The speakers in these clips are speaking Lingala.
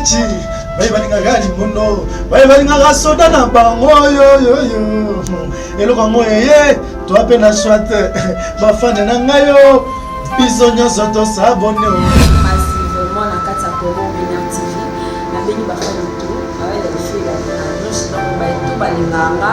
Kiti, balinga gali mono, balinga soda na bango yo. Elo kango yeye, to apena swat, bafane na ngayo, biso nyonso to s'abonner. Massivement na kati ya Congo TV, na beni bafane tout, avec les filles là, donc balinganga,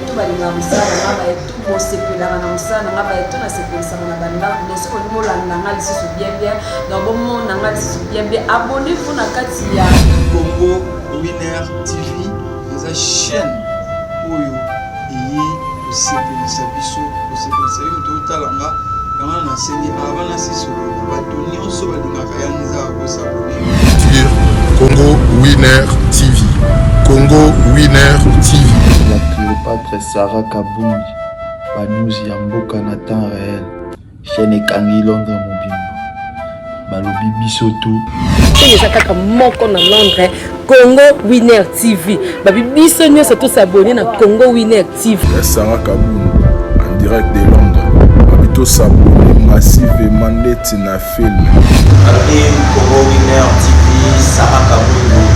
tout balinga musala, tout mosepela na musala, tout na sepelisa na banda, donc ce qu'on Bolanda nga lisusu bien, donc bon mon nga lisusu bien, abonnez-vous na kati ya Congo Winner TV, la chaîne oyo osepelisa biso, osepelisa yo totalanga kama na seni abana siso bato nyonso balingaka ya nzaka kosabone. Congo Winner TV. Congo Winner TV. La Cléopâtre Sarah Kabouli, Banous Yamboka na temps réel, chaîne Kangi Londres Mobimba, Balobi Bisoto. C'est ça Moko na Londres, Congo Winner TV. Babi Bisonyo surtout s'abonner na Congo Winner TV. Sarah Kabouli, en direct de Londres. Babito s'abonner massivement net na film. Congo Winner TV, Sarah Kabouli.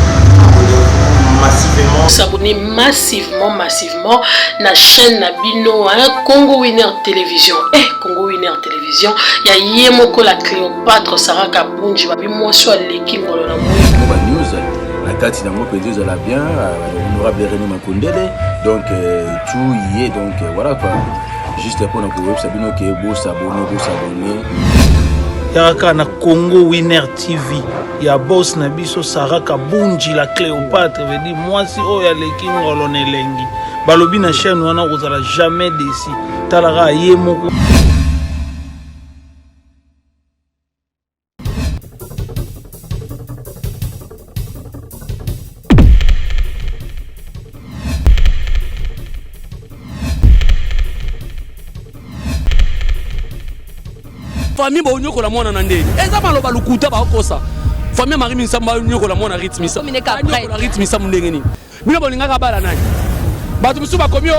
Massivement. S'abonner massivement na chaîne na Bino Congo Winner Télévision. Congo Winner Télévision. Ya yé Moko la Cléopâtre Sarah Kabunji babi moi soit l'équipe ngolo na moi. News la carte na moi peut la bien l'honorable René Makondele donc tout y est donc voilà quoi. Juste pour notre web Sabino qui est beau s'abonner. Yaka na Congo Winner TV. Ya boss na biso Sarah Kabunji la Cléopâtre veut dire moi si oya leki ngolo nelengi. Balobi na chaîne wana kozala jamais déci. Talara ye Moko. Famille ba onyoko la mwana na ndeni. Eza maloba lukuta ba kosa. Famille mari Misamu ba onyoko la mwana rythme Misamu. La rythme Misamu ndenge nini. Bino bolingaka bala nani. Batu musu ba komio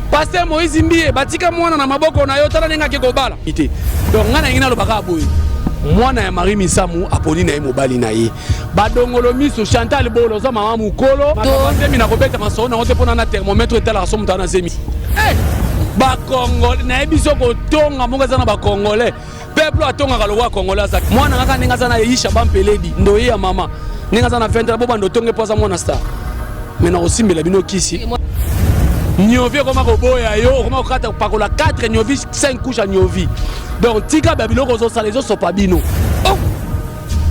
Pasteur Moïse Mbie batika mwana na maboko na yo tala nenga ke kobala. Ite. Donc ngana ngina lo baka boye. Mwana ya mari Misamu aponi na ye mobali na ye. Badongolo miso Chantal Bola za mama mukolo. Ba na kobeta maso na ote pona na thermomètre etala so mutana zemi. Ba Congo na ebiso ko tonga monga za na ba Congolais. Peuple atonga kalowa Congolais za mwana ngaka ninga za na yisha bampeledi ndoye ya mama ninga za na 20 bo bando tonge poza mwana star mena osimbela bino kisi nyovi koma ko boya yo koma kata pakola 4 nyovi 5 couches nyovi donc tika babilo ko zo sala zo sopa bino oh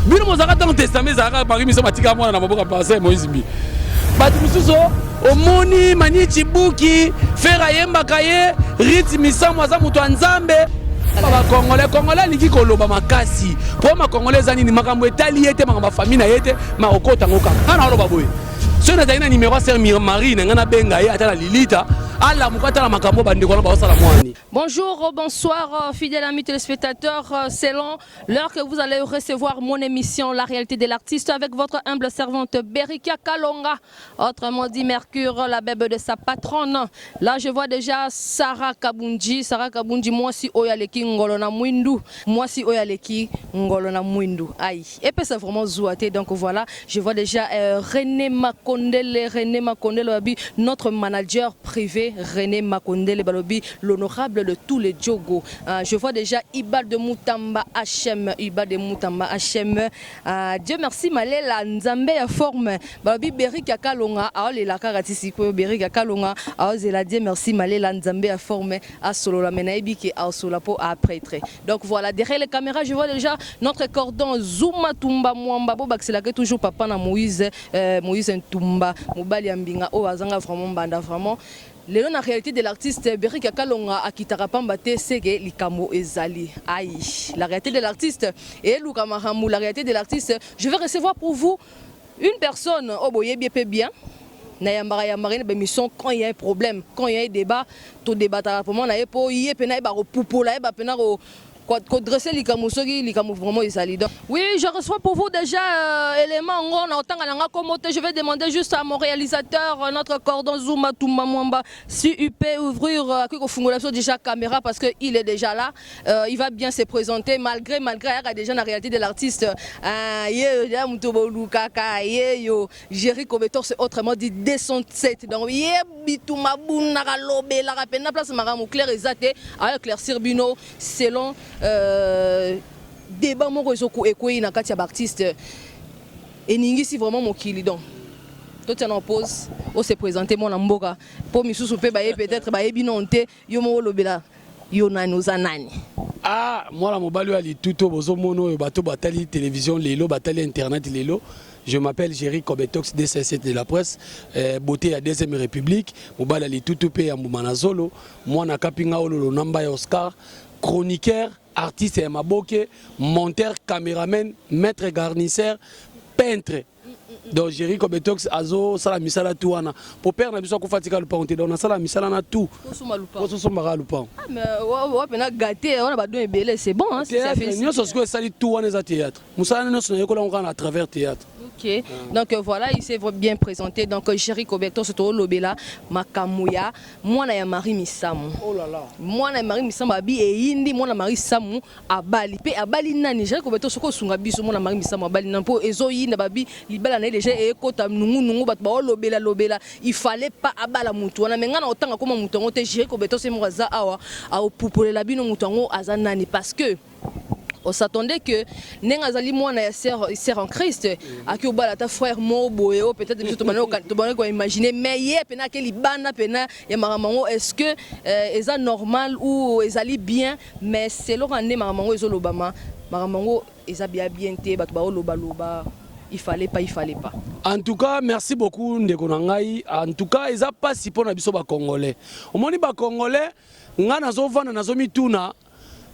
bino mozaka dans testament za ka mari miso matika mwana na maboka passer Moïse Mbi batu mususo omoni manichi buki fera yemba kaye riti Misamu za mutu nzambe. Ba Congolais liki koloba makasi. Po ma Congolais zani ni makambo etali ete makambo famille na yete makokota ngoka. Kana oloba boye. So na zaina numéro ser Marie na ngana benga ye atala lilita. Ala mukata la makambo bandeko na ba osala mwani. Bonjour, bonsoir fidèles amis téléspectateurs, c'est l'heure que vous allez recevoir mon émission La réalité de l'artiste avec votre humble servante Berika Kalonga, autrement dit Mercure, la bébé de sa patronne. Là je vois déjà Sarah Kabunji, moi si oyaleki ngolo na mwindu, moi si oyaleki ngolo na mwindu. Aïe, et puis c'est vraiment zouaté, donc voilà, je vois déjà René Makondele, notre manager privé René Makondele Balobi, l'honorable de tous les Djogo. Je vois déjà Iba de Moutamba HM, Dieu merci, Malela Nzambe à forme. Balobi Berika Kalonga, aole la karatisi ko Berika Kalonga, aozela Dieu merci, Malela Nzambe à forme, à solo la menaïbi qui a solo po à prêtre. Donc voilà, derrière les caméras, je vois déjà notre cordon Zuma Tumba Mwamba Bobak, c'est là que toujours papa na Moïse Ntumba, Mobali Ambinga, Azanga vraiment banda vraiment. La réalité de l'artiste Berika Kalonga akitara pamba te sege likamo ezali. Aïe, la réalité de l'artiste et Lukamahamou, la réalité de l'artiste. Je vais recevoir pour vous une personne au boye bien. Nayambara mission quand il y a un problème, quand il y a un débat, tout débat pour moi na epo yé pena ba popola ba pena dresser les camoussogi, les camous vraiment ils allient. Oui, je reçois pour vous déjà éléments on entend je vais demander juste à mon réalisateur notre cordon Zuma Toumamwamba si il peut ouvrir déjà caméra parce que il est déjà là, il va bien se présenter malgré déjà la réalité de l'artiste Jerry Kobetor c'est autrement dit 207 donc bituma bunaka lobe la rapena place maramu clair exact à éclaircir Bino selon débat moko ezoko ekoyi na kati ya artiste et ningi si vraiment mokili donc tout est en pause on se présenter mon mboka pour misusu pe baye peut-être baye binonte yo mo lobela yo nani nani. Ah moi la mobali ali tuto bozo mono bato batali télévision lelo batali internet lelo. Je m'appelle Jerry Kobetox, DCC de la presse, beauté à deuxième république, mobali ali tuto pe ya Mbumanazolo, moi na kapinga olo namba ya Oscar, chroniqueur, artiste et maboke, monteur, caméraman, maître garnisseur, peintre. Donc Jerry Kobetox azo sala misala tout wana. Pour père na biso ko fatika lupa on te donne sala misala na tout. Ko so mara lupa. Ah mais wa pena gâté on a ba don belé c'est bon hein c'est fait. Nous ce que sali tout wana za théâtre. Musala no so ko la à travers théâtre. OK. Donc voilà, il s'est bien présenté donc Jerry Kobetox c'est au lobela makamuya moi na ya Marie Misamu. Oh là là. Moi na Marie Misamu abi e indi moi na Marie Misamu abali pe abali nani Jerry Kobetox ko sunga biso moi na Marie Misamu abali nampo ezo yinda babi libala na déjà ekota nungu bat ba lobela il fallait pas abala mutu wana menga na otanga koma mutu ngo te Jerry Kobetox c'est moi za awa a opopolela bino mutu ngo azanani parce que on s'attendait que Nengazali moi na sœur en Christ à que Bola ta frère Mobo et peut-être que tu vas imaginer mais hier pena que Libana pena et maramango est-ce que est normal ou est ali bien mais c'est leur année maramango et Obama maramango est bien té bat ba loba il fallait pas. En tout cas, merci beaucoup ndeko nangai. En tout cas, ils a pas si pour na biso ba congolais. Au moni ba congolais, nga nazo vana nazo mituna.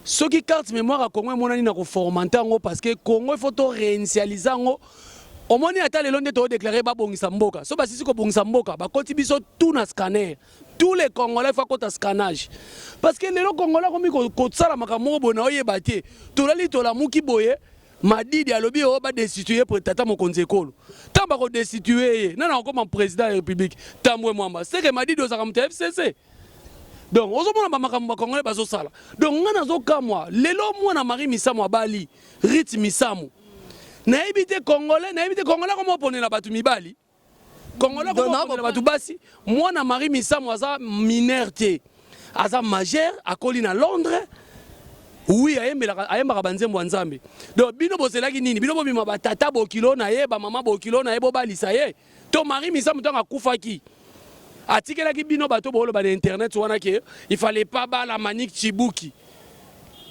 Ceux qui carte mémoire à Congo monani na ko formanter ngo parce que Congo il faut to réinitialiser ngo. Au moni ata le londe to déclarer ba bongisa mboka. So ba sisi ko bongisa mboka, ba koti biso tout na scanner. Tous les Congolais faut qu'on scannage. Parce que les Congolais comme ko tsala makamoko bona oyeba te. To lali to la muki boye. Madidi alobi o ba destituer pour tata Mokonzi ekolo. Tamba ko destituer nana comme président de la République. Tambwe mwamba. C'est que Madidi ozaka mte FCC. Donc ozomona ba makambo Congolais bazo sala. Donc ngana zo kamwa lelo mwana Marie Misamu abali Ruth Misamu. Na ebité Congolais comme oponela batu mibali. Congolais comme oponela batu basi. Mwana Marie Misamu aza mineur te. Aza majeur akoli na Londres. Oui, ayembaka banzembo nzambe. Donc bino boselaki nini? Bino bomima batata bokilo na ye, ba mama bokilo na ye bobalisa ye. To Marie Misamu tonga kufaki. Atikelaki bino bato bolo ba internet wana ke il fallait pas ba la Manique Chibuki.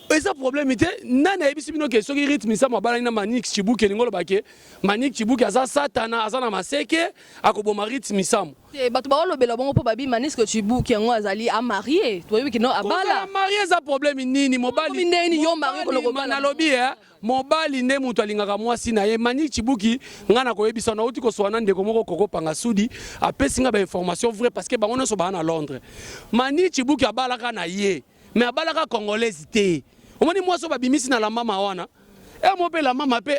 Et ça problème était nana ebisi bino ke soki Ruth Misamu bala na Manique Chibuki ngolo bake Manique Chibuki aza satana aza na maseke akoboma Ruth Misamu. Bato ba lobela bongo po babi Manique Chibuki ngo azali a marié. To yebi ke no abala. Marié ça problème nini mobali. Nini yo marié ko lobala na lobi mobali ne mutu alingaka mwasi na ye Manique Chibuki ngana ko yebisa na uti ko swana ndeko moko koko panga sudi apesi nga ba information vrai parce que bango so ba na Londres. Manique Chibuki abalaka na ye mais abalaka congolaise te. Omoni mwaso babimisi na la mama wana. E mo pe la mama pe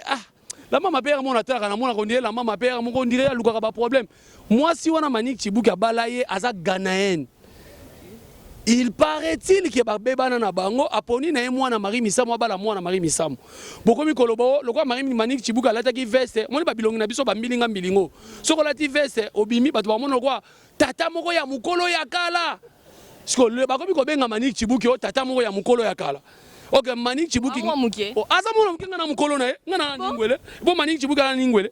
la mama pe mon ataka na mona kondire la mama pe mon kondire luka ba problème. Moi si wana Manique Chibuki abalaye aza Ghanéen. Il paraît-il que babebana na bango aponi na mwana Marie Misamu abala mwana Marie Misamu. Bokomi kolobo lokwa Marie Manique Chibuki alataki veste moni babilongi na biso ba milinga milingo. Soko lati veste obimi bato ba mona kwa tata moko ya mukolo ya kala. Siko le bakomi ko benga Manique Chibuki o tata moko ya mukolo ya kala. Ok, Manique Chibuki. Aza mona mukinga na mukolo na ye, ngana ningwele. Bo Manique Chibuki na ningwele.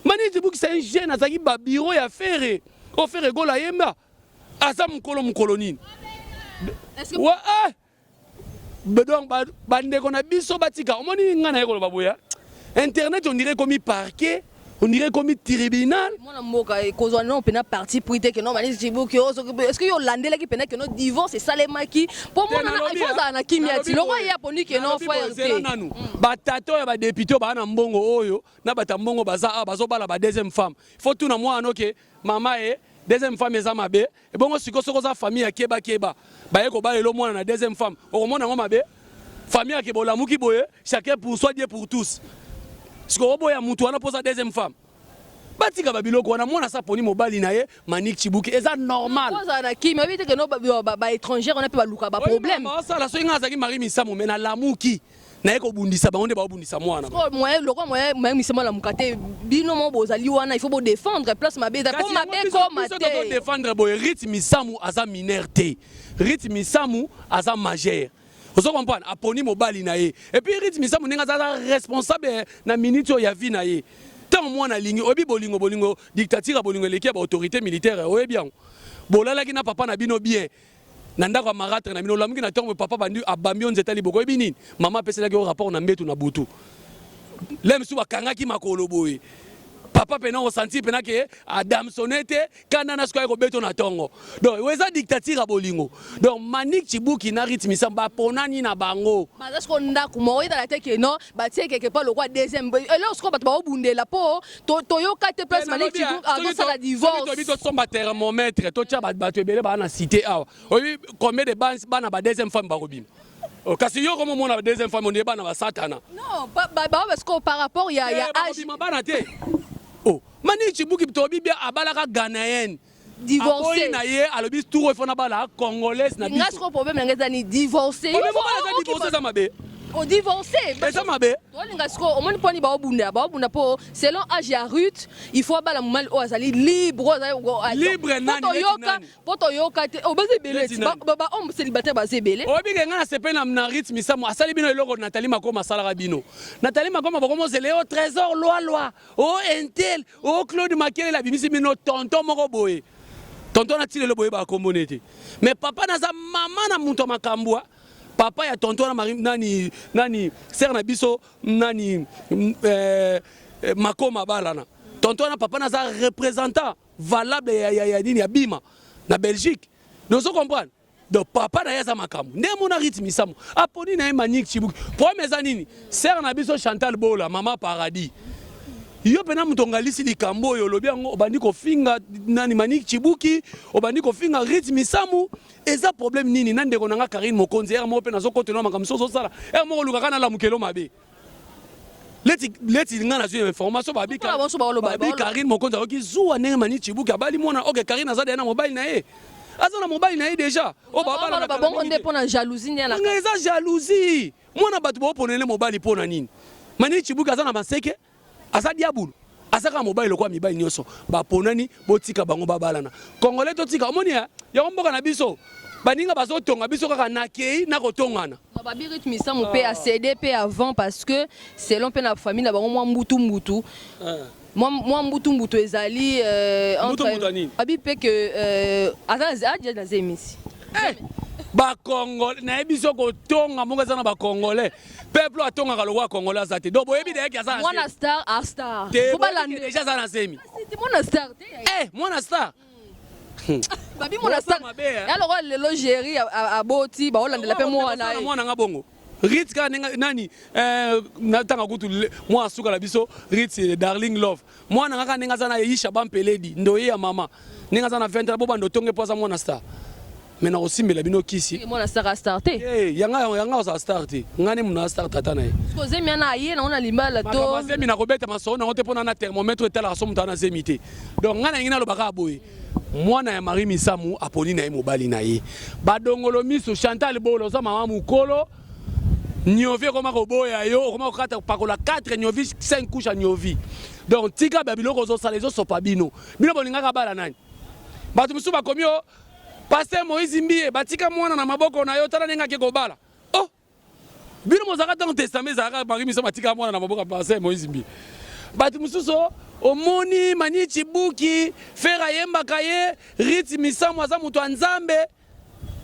Manique Chibuki c'est un jeune azaki ba bureau ya faire. O faire gola yemba. Aza mukolo nini. Est-ce que donc bandeko na biso batika omoni ngana yeko baboya. Internet on dirait comme parquet. On dirait comme tribunal. Mon moka e kozwa non pena parti pour que non Manique Chibuki est-ce que yo landela ki pena que no divorce c'est ça les maki pour moi il faut ça na kimiati le roi ya poni que non frère nanu batato ya ba député ba na mbongo oyo na batambongo baza bazo bala ba deuxième femme il faut tout na moi anoke mama e deuxième femme eza mabe et bongo siko soko za famille ya keba ba yeko ba lelo mwana na deuxième femme o mona ngo mabe famille à Bola Mouki boye, chacun pour soi, Dieu pour tous. Ce qu'on voit à Moutouana pour sa deuxième femme. Batika babilo ko na mona sa poni mobali na ye Manik Chibuki eza normal. Poza na ki mais que no ba étranger on a pas luka ba problème. Ça la so nga zaki mari Misamu mais na lamuki na eko bundisa ba onde ba bundisa mwana. Moi Misamu la mukate bino mo bozali wana il faut bo défendre place mabe da comme mabe comme te. Défendre boy Ruth Misamu aza mineur te. Ruth Misamu aza majeur. Vous comprenez aponi mobali na ye. Et puis Ruth Misamu nga za responsable na minute ya vie na ye. Tant moi na ligne obi bolingo dictature bolingo leki ba autorité militaire oye bien bolala ki na papa na bino bien nanda kwa maratre na bino lamuki na tongo papa bandu abambi on zetali boko ebini mama pesela ki rapport na mbetu na butu lem su bakanga ki makolo boye papa pena o senti pena ke Adam sonete kana na sko ko beto na tongo donc weza dictature bolingo donc Manik Chibuki na Ruth Misamu ba ponani na bango ba est-ce qu'on nda kumo ida la teke non ba tie quelque part le roi deuxième et là ce qu'on ba bundela po toyo kate place Manik Chibuki avant ça la divorce to somba thermomètre to tia ba ebele ba na cité awa oyi combien de bana ba deuxième femme ba robin kasi yo comme mona ba deuxième femme on est bana ba satana non parce que par rapport il y a âge bana te oh Manik Chibuki to bibia abalaka Ghanéenne divorcé na ye alobi tour il faut na bala congolaise na biso ngasiko problème na ngezani divorcé il faut divorcer ça mabe o divorcé ça mabe to ngasiko o moni poni ba obunda po selon âge ya Ruth il faut bala mal o azali libre nani poto yoka te o baze belé ba homme célibataire baze belé o bi nga na sepe na Ruth Misamu asali bino eloko Nathalie Makoma sala bino Nathalie Makoma bakomo zele au trésor loi o Intel o Claude Makele la bimisi bino tonton moko boye tonton na tile le boye ba kombonete mais papa na za mama na muto makambwa papa ya tonton na mari nani ser na biso nani Makoma balana tonton na papa na za représentant valable ya Bima na Belgique nous comprendre donc papa na yaza makambo nde mona Ruth Misamu aponi na Manik Chibuki premier anini ser na biso Chantal Bola mama paradis yo pena mutongalisi likambo oyo lobi yango obandi kofinga nani Manik Chibuki obandi kofinga Ruth Misamu eza problème nini nande konanga Carine Mokonzi mo pena zokotela makambo so sala mo luka kana la mukelo mabe leti ngana zu information babi Carine Mokonzi oki zuwa nenge Manik Chibuki abali mona OK Carine azade na mobile na ye azana mobile na ye déjà o baba na bongo nde pona jalousie na ngeza jalousie mona batu bo ponele mobile pona nini Manik Chibuki azana baseke asa diabulu asaka mobile kwa mibali nyoso ba ponani botika bango babalana congolais to tika omoni ya mboka na biso baninga bazotonga biso kaka nakei na kotongana ba Ruth Misamu pe a cédé pe avant parce que selon pe na famille na bango mwa mbutu moi mbutu ezali entre abi pe que azana na zemisi ba congolais na biso ko tonga monga zana ba congolais peuple atonga ka lokwa congolais azate donc boyebi de yaki mwana star a star faut balande déjà zana semi c'était mwana star mwana star babi mwana star alors le logérie aboti ba olandela pe mwana nga bongo Ruth ka nani na tanga kutu mwa suka la biso Ruth darling love mwana nga nenga zana yisha bampeledi ndoye ya mama nenga zana 20 bo bando tonge poza mwana star mais na osimbela bino kisi mwana star a starté yanga sa starté ngani muna start tata na ye ko zemi na ye na ona Libala to ma zemi na kobeta maso na ote pona na thermomètre tala so mutana zemité donc ngana ngina lo baka boye mwana ya Marie Misamu aponi na ye mobali na ye badongolo miso Chantal Bola za mama mukolo nyovi koma ko boya yo koma ko kata pakola 4 nyovi 5 couches nyovi donc tika babilo ko zo sala zo sopa bino bolinga ka bala nani batu musuba komio Pasteur Moïse Mbie batika mwana na maboko na yo tala nenga ke kobala oh bino mozaka dans testament zaka Marie Misamu batika mwana na maboko Pasteur Moïse Mbie batu mususo omoni Manik Chibuki fera yemba kaye Ruth Misamu aza mutu nzambe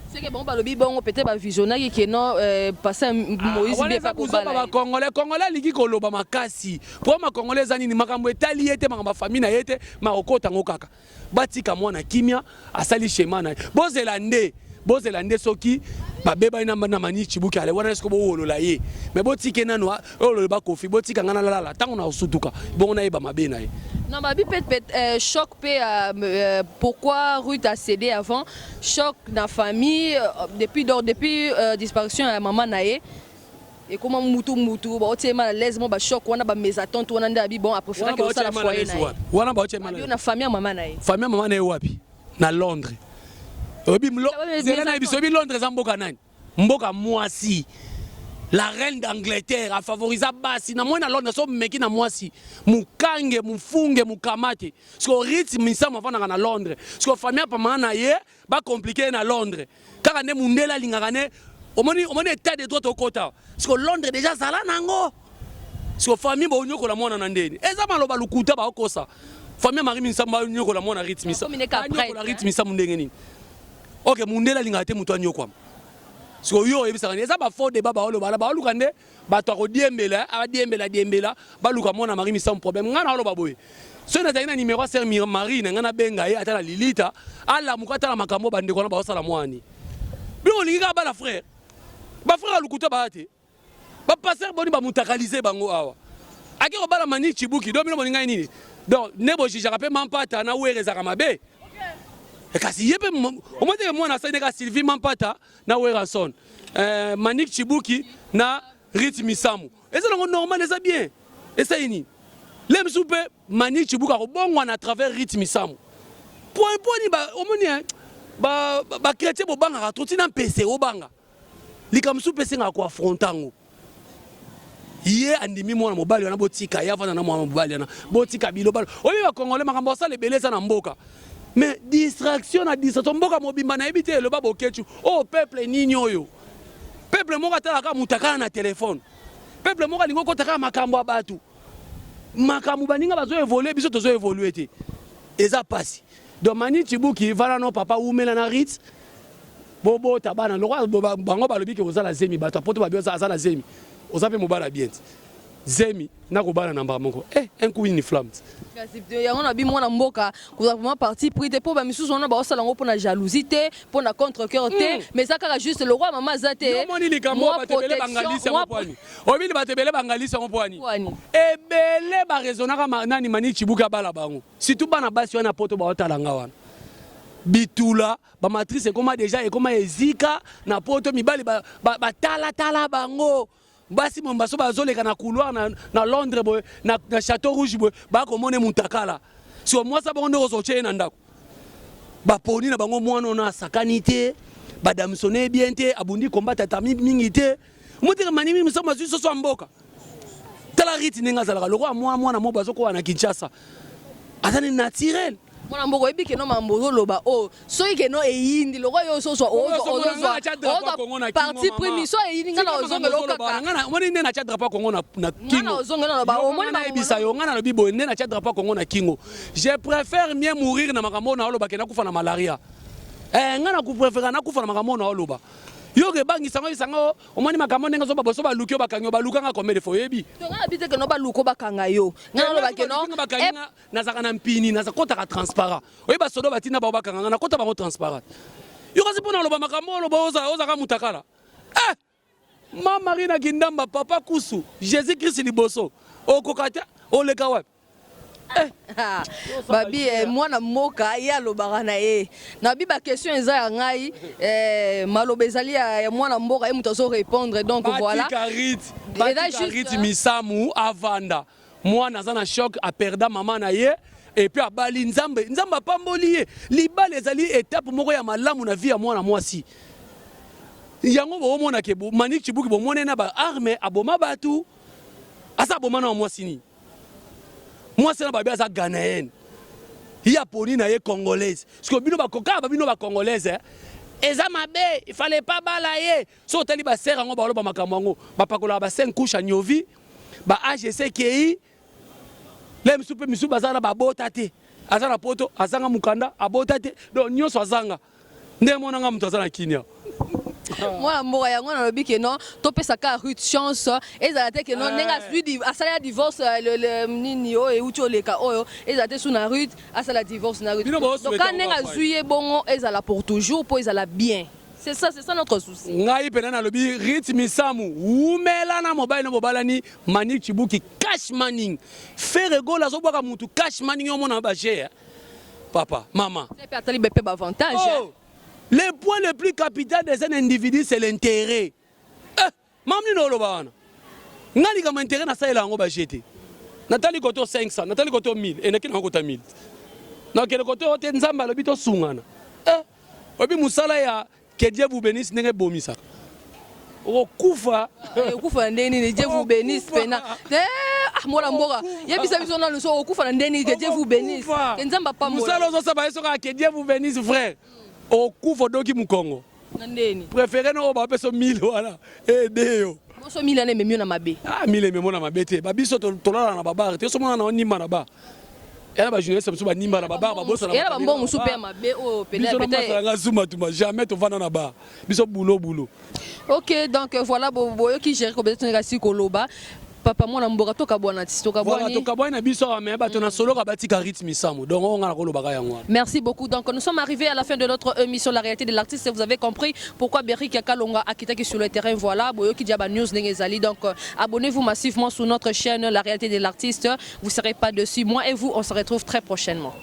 c'est que bon balobi bongo peut-être ba visionnaire qui non Pasteur Moïse Mbie pa kobala ba congolais liki koloba makasi pour ma congolais anini makambo etali ete makambo famille na yete makokota ngokaka batika mwana kimia asali shema na bozelande soki babeba ina na Manik Chibuki ale wana esko bo wolola ye mais botike nanu olo ba kofi botika ngana lala tango na osutuka bongo na yeba mabe na ye non babi peut-être choc pe pourquoi Ruth a cédé avant choc na famille depuis disparition ya maman na ye Et comment mutu ba otie mal à l'aise mo ba choc wana ba mésatante wana ndabi bon après faire que ça la foyer na. Wana ba otie mal à l'aise. Na famille maman na ye. Famille maman na ye wapi? Na Londres. Obi Zena biso bi Londres za mboka nani? Mboka mwasi. La reine d'Angleterre a favorisé basi na moi na Londres so meki na mwasi. Mukange, mufunge, mukamate. Sko Ruth Misamu afana na Londres. Sko famille pa maman na ye ba compliqué na Londres. Kaka ne mundela lingaka ne omoni état de droit au kota. Parce que Londres déjà zala nango. Parce que famille ba onyoko la mwana na ndeni. Eza maloba lukuta ba okosa. Famille Marie Misamu ba onyoko la mwana Ruth Misamu. Onyoko la Ruth Misamu ndenge nini. OK, mundela linga te muto anyoko. Parce que yo ebisa kana eza ba faux débat ba olo ba luka nde ba to ko diembela, a diembela ba luka mwana Marie Misamu problème ngana olo ba boye. So na zaina numéro ser Marie na ngana benga ye atala lilita, ala mukata la makambo bande kona ba osala mwani. Bino linga ba la frère. Ba frère lukuta ba ate. Ba passer boni ba mutakaliser bango awa. Aki ko bala mani chibuki do bino boninga nini. Donc nebo jija pe mampata na wereza kamabe. E kasi yebe o mode mo na sa de ka Sylvie mampata na werason. Manik chibuki na Ruth Misamu. Et c'est normal et ça bien. Et ça ini. Lem soupe Manik chibuka ko bongwa na travers Ruth Misamu. Point ni ba o moni ba chrétien bo banga ka toti na PC o banga. Likamsu pese nga ko affrontango. Yé andimi mwana mobali wana botika ya vana na mwana mobali na botika bilobalo. Obi ba Congolais makambo sa le beleza na mboka. Mais distraction na distraction mboka mobimba na ebité le babo kechu. Oh peuple nini oyo. Peuple moko talaka mutakana na téléphone. Peuple moko lingo ko taka makambo abatu. Makambo baninga bazo évoluer biso tozo évoluer te. Eza pasi. Donc mani chibuki vala no papa umela na Ritz. Bobo tabana le roi bango balobi ke ozala zemi bato poto ba bioza azala zemi ozape mobala bien zemi na ko bana namba moko un coup une flamme kasi ya on a bi mwana mboka ko vraiment parti pris te po ba misusu on ba osala ngo pona jalousie te pona contre-cœur te mais ça kaka juste le roi maman zate moni likambo ba tebele bangalisi mo poani obili ba tebele bangalisi mo poani ebele ba raisonnaka nani mani chibuka bala bango surtout bana basi wana poto ba otalanga wana bitula ba matrice comment déjà et comment ezika na poto mibali ba tala bango basi mombaso bazoleka na couloir na Londres boy na Château Rouge boy ba komone mutakala so moi ça bongo ozoche na ndako ba poni na bango mwana na sakanité ba damsone bien te abundi combattre tami mingi te mutika manimi misoma zuso so mboka tala riti ninga zalaka loko mwana mo bazoko wana Kinshasa atani naturel. Mwana mboko ebi keno mambozo loba o so ikeno eyindi loko yo so parti primi so eyindi ngana ozongelo kaka ngana moni nena cha drapeau Congo na kingo ngana ozongelo loba o moni na ebisa yo ngana lobi bo nena cha drapeau Congo na kingo je préfère mieux mourir na makambo na loba kena kufa na malaria ngana ku préférer na kufa na makambo na loba yo ke bangi sango omoni makambo ndenga zo ba boso ba lukio bakanyo ba lukanga combien de fois yebi to ngana bite ke no ba luko bakanga yo ngana loba ke no na zaka na mpini na zakota ka transparent oyi ba sodo batina ba bakanga na kota ba transparent yo kasi pona loba makambo loba oza ka mutakala ma marina kindamba papa kusu Jésus Christ liboso okokata oleka wapi babi mwana moka ya lobaka na ye na bi ba question eza ya ngai maloba ezali ya mwana mboka ye muto azo répondre donc voilà Ruth Misamu avanda mwana aza na choc a perda mama na ye et puis abali nzambe apamboli ye libala ezali étape moko ya malamu na vie ya mwana mwasi yango bomona ke Manik Chibuki bomona na ba arme aboma batu asa bomana mwasi ni moi c'est na babi aza ghanéenne ya poni na ye congolaise parce que bino ba congolaise eza mabe il fallait pas bala ye so tali ba sera ngo ba lo ba makambo ngo ba pakola ba 5 couches nyovi ba AGC KI lem soupe misu bazana ba bota te azana poto azanga mukanda abota te donc nyonso azanga nde mona nga mutu azana kinya moi mboka yango na lobi ke non to pesa ka Ruth chance ezala te ke non nenga lui asala divorce le nini o e uti oleka oyo ezala te suna Ruth asala divorce na Ruth donc quand nenga zuye bongo ezala pour toujours pour ezala bien c'est ça notre souci ngai pena na lobi Ruth Misamu umela na mobile ni Manik Chibuki cash money faire go la zo baka mutu cash money yo mona ba cher papa maman c'est pas tali bepe ba avantage. Le point le plus capital de un individu, c'est l'intérêt. Mamni no lo bana. ngani kama intérêt na ça elango ba jeter natali koto 500 natali koto 1000 et nakina kota 1000 na kele koto te nzamba lobi to sungana obi musala ya que Dieu vous bénisse ndenge bomisa okufa okufa ndeni ni Dieu vous bénisse pena mola mboka yebisa biso na luso okufa ndeni que Dieu vous bénisse nzamba pa mola musala zo saba eso ka que Dieu vous bénisse frère okufa doki mukongo ndeni préféré no ba peso 1000 wala edeo moso 1000 ane memio na mabe 1000 memio na mabe te babiso tolala na babare te so mona na onima na ba era ba jeunesse so ba nimba na babare ba bosa na era ba mbongo super mabe o peut-être nga zuma tuma jamais to vana na ba biso boulot. OK, donc voilà boyo qui gère peut-être ngasi koloba papa mwana mboka toka bwana tistoka bwana toka bwana biso mais bato na solo ka batika rythme Misamu donc on nga koloba ka yango. Merci beaucoup. Donc nous sommes arrivés à la fin de notre émission La réalité de l'artiste. Vous avez compris pourquoi Berry Kakalonga a quitté sur le terrain. Voilà boyo qui diaba news ngezali. Donc abonnez-vous massivement sur notre chaîne La réalité de l'artiste. Vous serez pas dessus. Moi et vous on se retrouve très prochainement.